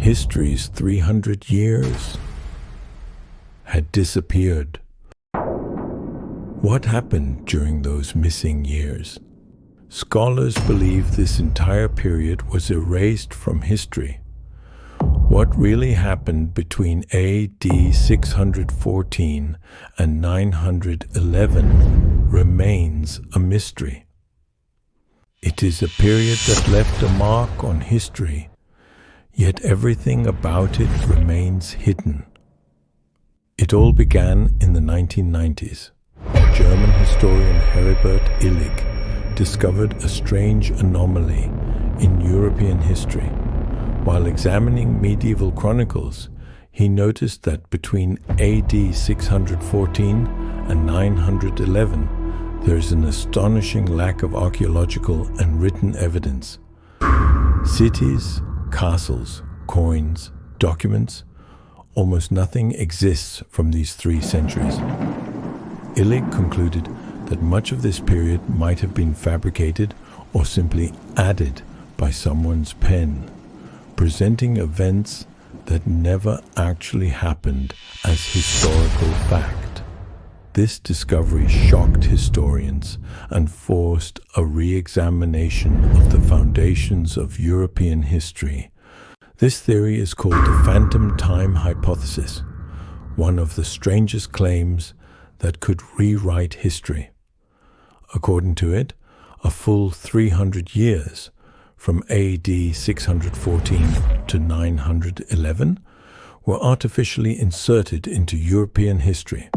History's 300 years had disappeared. What happened during those missing years? Scholars believe this entire period was erased from history. What really happened between AD 614 and 911 remains a mystery. It is a period that left a mark on history, yet everything about it remains hidden. It all began in the 1990s. German historian Herbert Illig discovered a strange anomaly in European history. While examining medieval chronicles, he noticed that between AD 614 and 911, there is an astonishing lack of archaeological and written evidence. Cities, castles, coins, documents, almost nothing exists from these 3 centuries. Illig concluded that much of this period might have been fabricated or simply added by someone's pen, presenting events that never actually happened as historical fact. This discovery shocked historians and forced a re-examination of the foundations of European history. This theory is called the phantom time hypothesis, one of the strangest claims that could rewrite history. According to it, a full 300 years, from AD 614 to 911, were artificially inserted into European history.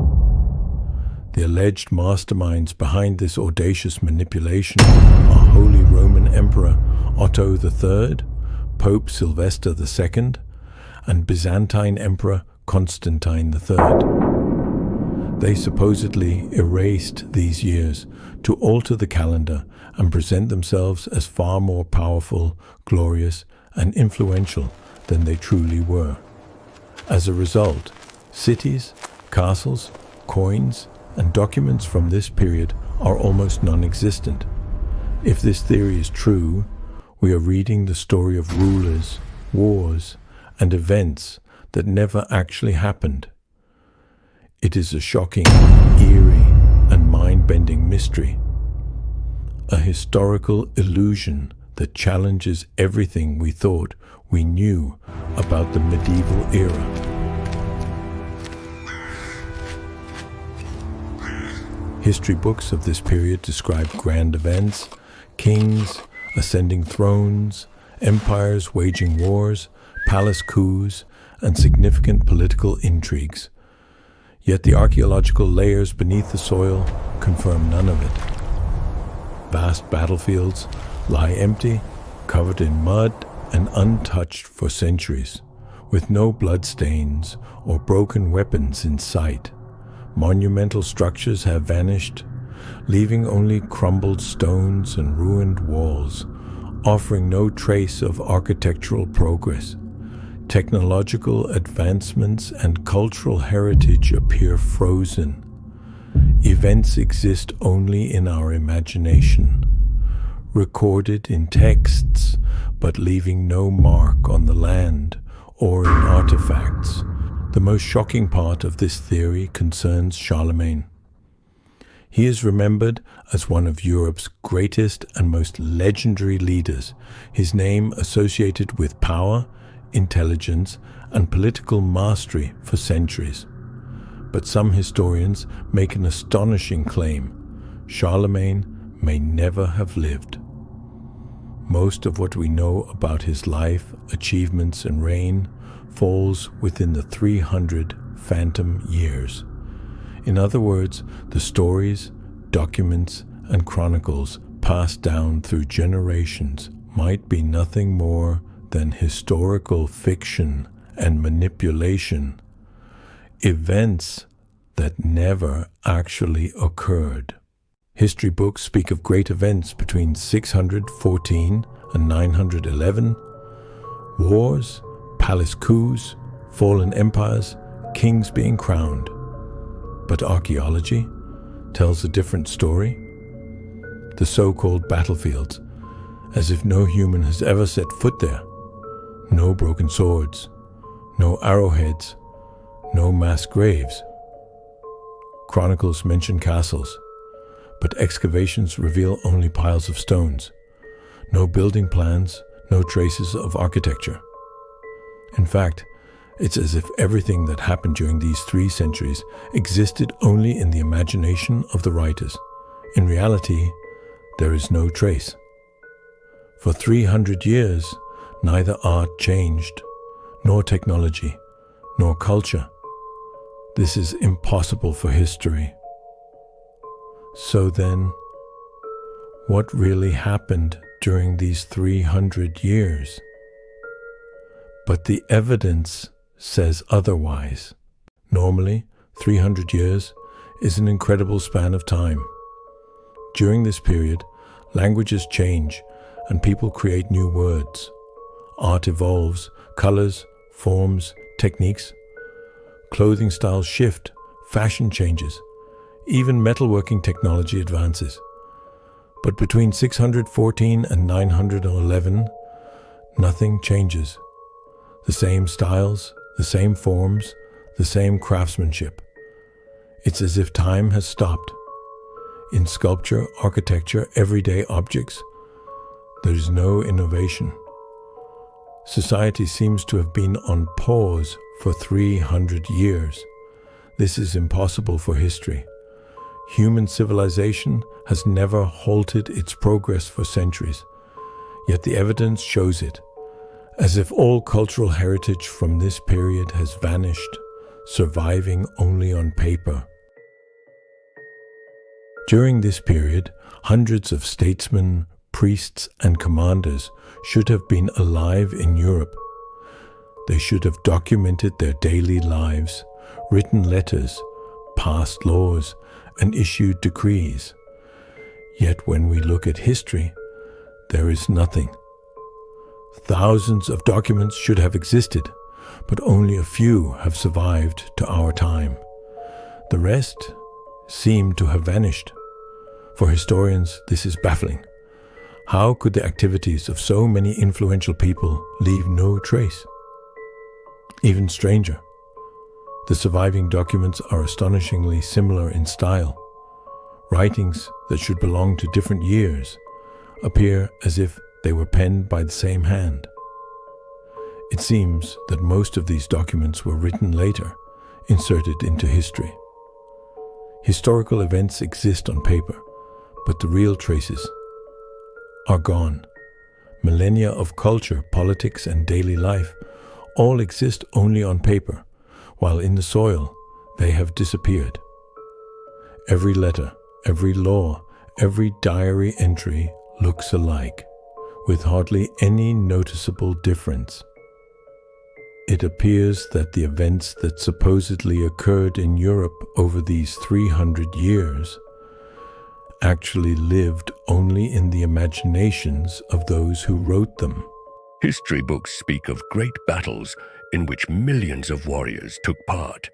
The alleged masterminds behind this audacious manipulation are Holy Roman Emperor Otto III, Pope Sylvester II, and Byzantine Emperor Constantine III. They supposedly erased these years to alter the calendar and present themselves as far more powerful, glorious, and influential than they truly were. As a result, cities, castles, coins, and documents from this period are almost non-existent. If this theory is true, we are reading the story of rulers, wars, and events that never actually happened. It is a shocking, eerie, and mind-bending mystery. A historical illusion that challenges everything we thought we knew about the medieval era. History books of this period describe grand events, kings ascending thrones, empires waging wars, palace coups, and significant political intrigues. Yet the archaeological layers beneath the soil confirm none of it. Vast battlefields lie empty, covered in mud, and untouched for centuries, with no bloodstains or broken weapons in sight. Monumental structures have vanished, leaving only crumbled stones and ruined walls, offering no trace of architectural progress. Technological advancements and cultural heritage appear frozen. Events exist only in our imagination, recorded in texts but leaving no mark on the land or in artifacts. The most shocking part of this theory concerns Charlemagne. He is remembered as one of Europe's greatest and most legendary leaders, his name associated with power, intelligence, and political mastery for centuries. But some historians make an astonishing claim: Charlemagne may never have lived. Most of what we know about his life, achievements, and reign falls within the 300 phantom years. In other words, the stories, documents, and chronicles passed down through generations might be nothing more than historical fiction and manipulation, events that never actually occurred. History books speak of great events between 614 and 911, wars, palace coups, fallen empires, kings being crowned. But archaeology tells a different story. The so-called battlefields, as if no human has ever set foot there. no broken swords, no arrowheads, no mass graves. Chronicles mention castles, but excavations reveal only piles of stones. No building plans, no traces of architecture. In fact, it's as if everything that happened during these 3 centuries existed only in the imagination of the writers. In reality, there is no trace. For 300 years, neither art changed, nor technology, nor culture. This is impossible for history. So then, what really happened during these 300 years? But the evidence says otherwise. Normally, 300 years is an incredible span of time. During this period, languages change and people create new words. Art evolves, colors, forms, techniques. Clothing styles shift, fashion changes. Even metalworking technology advances. But between 614 and 911, nothing changes. The same styles, the same forms, the same craftsmanship. It's as if time has stopped. In sculpture, architecture, everyday objects, there's no innovation. Society seems to have been on pause for 300 years. This is impossible for history. Human civilization has never halted its progress for centuries, yet the evidence shows it, as if all cultural heritage from this period has vanished, surviving only on paper. During this period, hundreds of statesmen, priests, and commanders should have been alive in Europe. They should have documented their daily lives, written letters, passed laws, and issued decrees. Yet when we look at history, there is nothing. Thousands of documents should have existed, but only a few have survived to our time. The rest seem to have vanished. For historians, this is baffling. How could the activities of so many influential people leave no trace? Even stranger, the surviving documents are astonishingly similar in style. Writings that should belong to different years appear as if they were penned by the same hand. It seems that most of these documents were written later, inserted into history. Historical events exist on paper, but the real traces are gone. Millennia of culture, politics, and daily life all exist only on paper, while in the soil they have disappeared. Every letter, every law, every diary entry looks alike, with hardly any noticeable difference. It appears that the events that supposedly occurred in Europe over these 300 years actually lived only in the imaginations of those who wrote them. History books speak of great battles in which millions of warriors took part.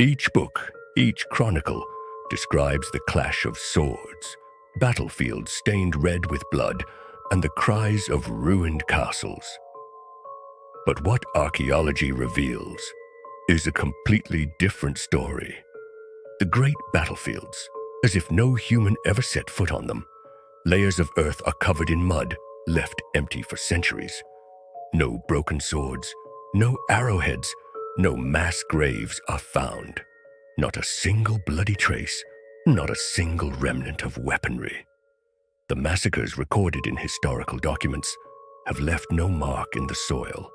Each book, each chronicle, describes the clash of swords, battlefields stained red with blood, and the cries of ruined castles. But what archaeology reveals is a completely different story. The great battlefields, as if no human ever set foot on them. Layers of earth are covered in mud, left empty for centuries. No broken swords, no arrowheads, no mass graves are found. Not a single bloody trace, not a single remnant of weaponry. The massacres recorded in historical documents have left no mark in the soil.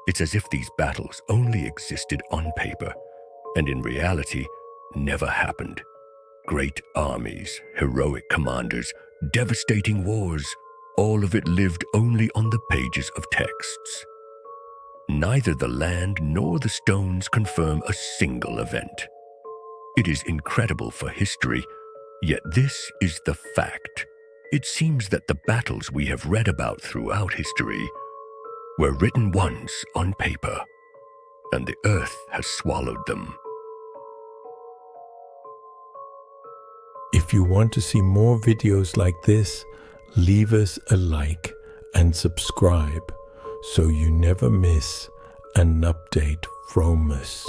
It's as if these battles only existed on paper, and in reality, never happened. Great armies, heroic commanders, devastating wars, all of it lived only on the pages of texts. Neither the land nor the stones confirm a single event. It is incredible for history, yet this is the fact. It seems that the battles we have read about throughout history were written once on paper, and the earth has swallowed them. If you want to see more videos like this, leave us a like and subscribe so you never miss an update from us.